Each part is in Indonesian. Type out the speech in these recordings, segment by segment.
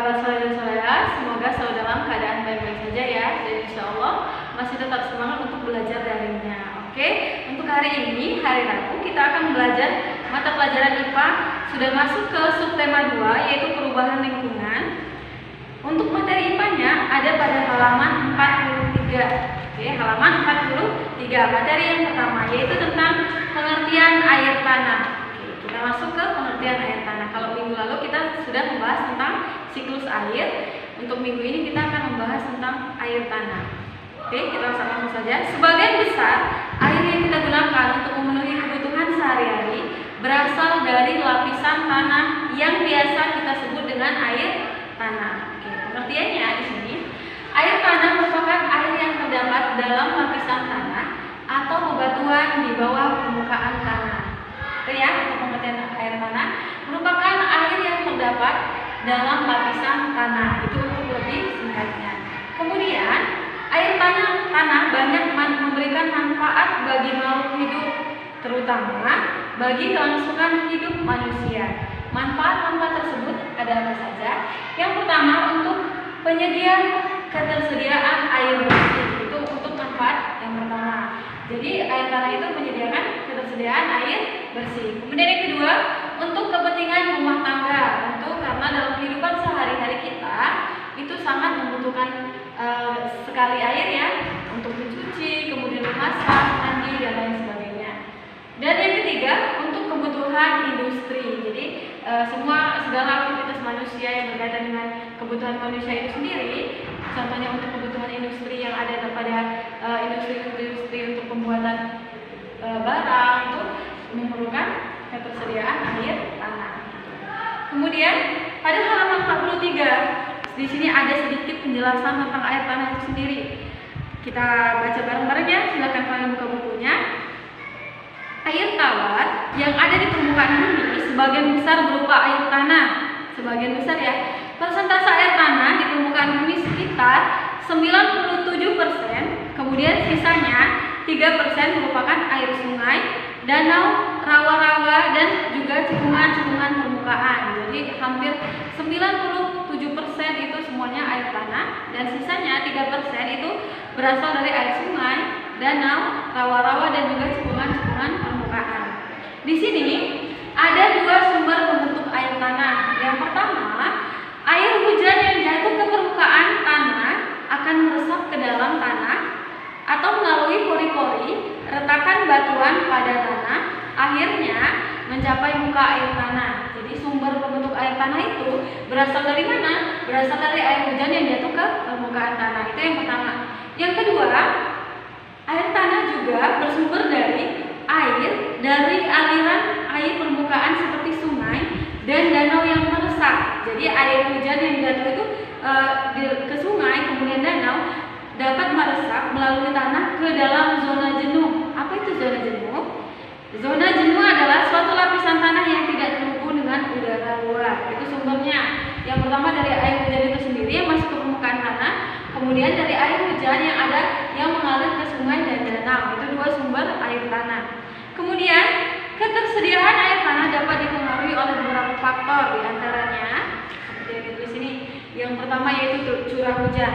kabar saudara dan saudara? Semoga selalu dalam keadaan baik-baik saja ya. Dan insya Allah masih tetap semangat untuk belajar daringnya. Oke, untuk hari ini, hari Rabu, kita akan belajar mata pelajaran IPA. Sudah masuk ke subtema 2, yaitu perubahan lingkungan. Untuk materi IPA-nya ada pada halaman 43. Oke, halaman 43. Materi yang pertama yaitu tentang pengertian air tanah. Oke, kita masuk ke pengertian air tanah. Kalau minggu lalu kita sudah membahas tentang siklus air. Untuk minggu ini kita akan membahas tentang air tanah. Oke, kita langsung saja. Sebagian besar air yang kita gunakan untuk memenuhi kebutuhan sehari-hari berasal dari lapisan tanah yang biasa kita sebut dengan air tanah. Oke, pengertiannya di sini, air tanah merupakan air yang terdapat dalam lapisan tanah atau bebatuan di bawah permukaan tanah. Itu ya, untuk pengertian air tanah merupakan air yang terdapat dalam lapisan tanah. Itu untuk lebih singkatnya. Kemudian air tanah banyak memberikan manfaat bagi makhluk hidup, terutama bagi kelangsungan hidup manusia. Manfaat-manfaat tersebut ada apa saja? Yang pertama, untuk ketersediaan air bersih. Itu untuk manfaat yang pertama. Jadi air tanah itu menyediakan ketersediaan air bersih. Kemudian yang kedua, untuk kepentingan rumah tangga. Tentu karena dalam kehidupan sehari-hari kita itu sangat membutuhkan sekali air ya, untuk mencuci, kemudian memasak, mandi dan lain sebagainya. Dan yang ketiga, untuk kebutuhan industri. Jadi segala aktivitas manusia yang berkaitan dengan kebutuhan manusia itu sendiri, contohnya untuk kebutuhan industri yang ada pada industri untuk pembuatan barang, itu memerlukan ketersediaan air tanah. Kemudian pada halaman 43 di sini ada sedikit penjelasan tentang air tanah itu sendiri. Kita baca bareng-bareng ya. Silakan kalian buka bukunya. Air tawar yang ada di permukaan bumi sebagian besar berupa air tanah. Sebagian besar ya. Persentase air tanah di permukaan bumi sekitar 97%. Kemudian sisanya 3% merupakan air sungai, danau, rawa-rawa dan juga cekungan-cekungan permukaan. Jadi hampir 97% itu semuanya air tanah, dan sisanya 3% itu berasal dari air sungai, danau, rawa-rawa dan juga cekungan-cekungan permukaan. Di sini ada dua sumber pembentuk air tanah. Yang pertama, air hujan yang jatuh ke permukaan tanah akan meresap ke dalam tanah atau melalui pori-pori retakan batuan pada tanah, akhirnya mencapai muka air tanah. Jadi sumber pembentuk air tanah itu berasal dari mana? Berasal dari air hujan yang jatuh ke permukaan tanah. Itu yang pertama. Yang kedua, air tanah juga bersumber dari aliran air permukaan seperti sungai dan danau yang meresap. Jadi air hujan yang jatuh itu ke sungai kemudian danau dapat meresap melalui tanah ke dalam zona jenuh. Apa itu zona jenuh? Zona jenuh adalah suatu lapisan tanah yang tidak terhubung dengan udara luar. Itu sumbernya. Yang pertama dari air hujan itu sendiri yang masuk ke permukaan tanah, kemudian dari air hujan yang mengalir ke sungai dan danau. Itu dua sumber air tanah. Kemudian ketersediaan air tanah dapat dipengaruhi oleh beberapa faktor, diantaranya seperti yang ditulis sini. Yang pertama yaitu curah hujan.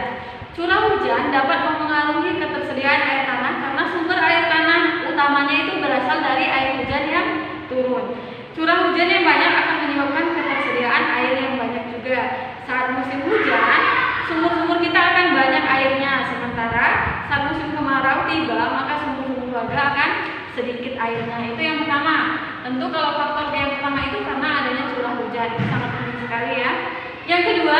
Curah hujan dapat mempengaruhi ketersediaan air tanah karena sumber air tanah utamanya itu berasal dari air hujan yang turun. Curah hujan yang banyak akan menyebabkan ketersediaan air yang banyak juga. Saat musim hujan, sumur-sumur kita akan banyak airnya. Sementara saat musim kemarau tiba, maka sumur-sumur warga akan sedikit airnya. Itu yang pertama. Tentu kalau faktor yang pertama itu karena adanya curah hujan. Itu sangat penting sekali ya. Yang kedua,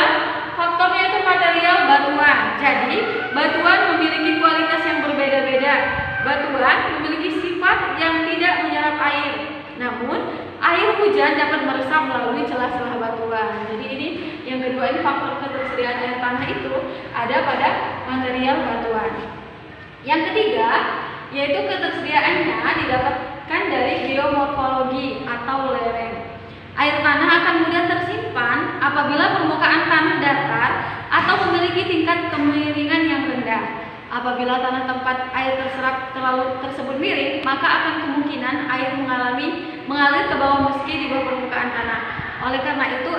faktornya itu material batuan. Jadi, batuan memiliki kualitas yang berbeda-beda. Batuan memiliki sifat yang tidak menyerap air. Namun, air hujan dapat meresap melalui celah-celah batuan. Jadi ini yang kedua, ini faktor ketersediaan air tanah itu ada pada material batuan. Yang ketiga, yaitu ketersediaannya didapatkan dari geomorfologi atau lereng. Air tanah akan mudah tersimpan apabila permukaan tanah datar atau memiliki tingkat kemiringan yang rendah. Apabila tanah tempat air terserap tersebut miring, maka akan kemungkinan air mengalir ke bawah meski di bawah permukaan tanah. Oleh karena itu,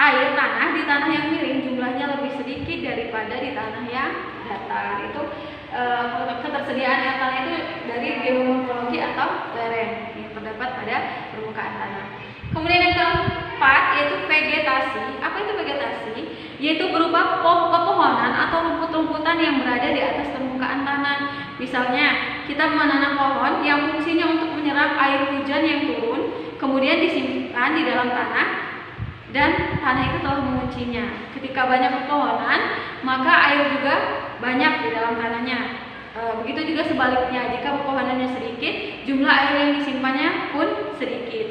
air tanah di tanah yang miring jumlahnya lebih sedikit daripada di tanah yang datar. Itu ketersediaan air tanah itu dari geomorfologi atau lereng yang terdapat pada permukaan tanah. Kemudian yang keempat yaitu vegetasi. Apa itu vegetasi? Yaitu berupa pepohonan atau rumput-rumputan yang berada di atas permukaan tanah. Misalnya kita menanam pohon yang fungsinya untuk menyerap air hujan yang turun, kemudian disimpan di dalam tanah, dan tanah itu telah menguncinya. Ketika banyak pepohonan, maka air juga banyak di dalam tanahnya. Begitu juga sebaliknya, jika pepohonannya sedikit, jumlah air yang disimpannya pun sedikit.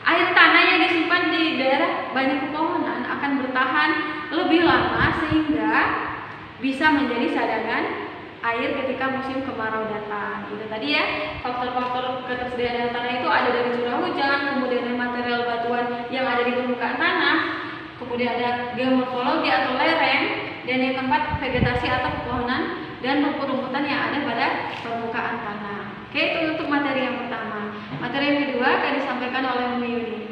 Air tanah yang disimpan di daerah banyak pepohonan akan bertahan lebih lama sehingga bisa menjadi cadangan air ketika musim kemarau datang. Itu tadi ya, faktor-faktor ketersediaan air tanah itu ada dari curah hujan, kemudian dari material batuan yang ada di permukaan tanah, kemudian ada geomorfologi atau lereng, dan yang keempat vegetasi atau pepohonan dan rumput-rumputan yang ada pada permukaan tanah. Oke, itu untuk materi yang pertama. Materi yang kedua akan disampaikan oleh Umi Yuni.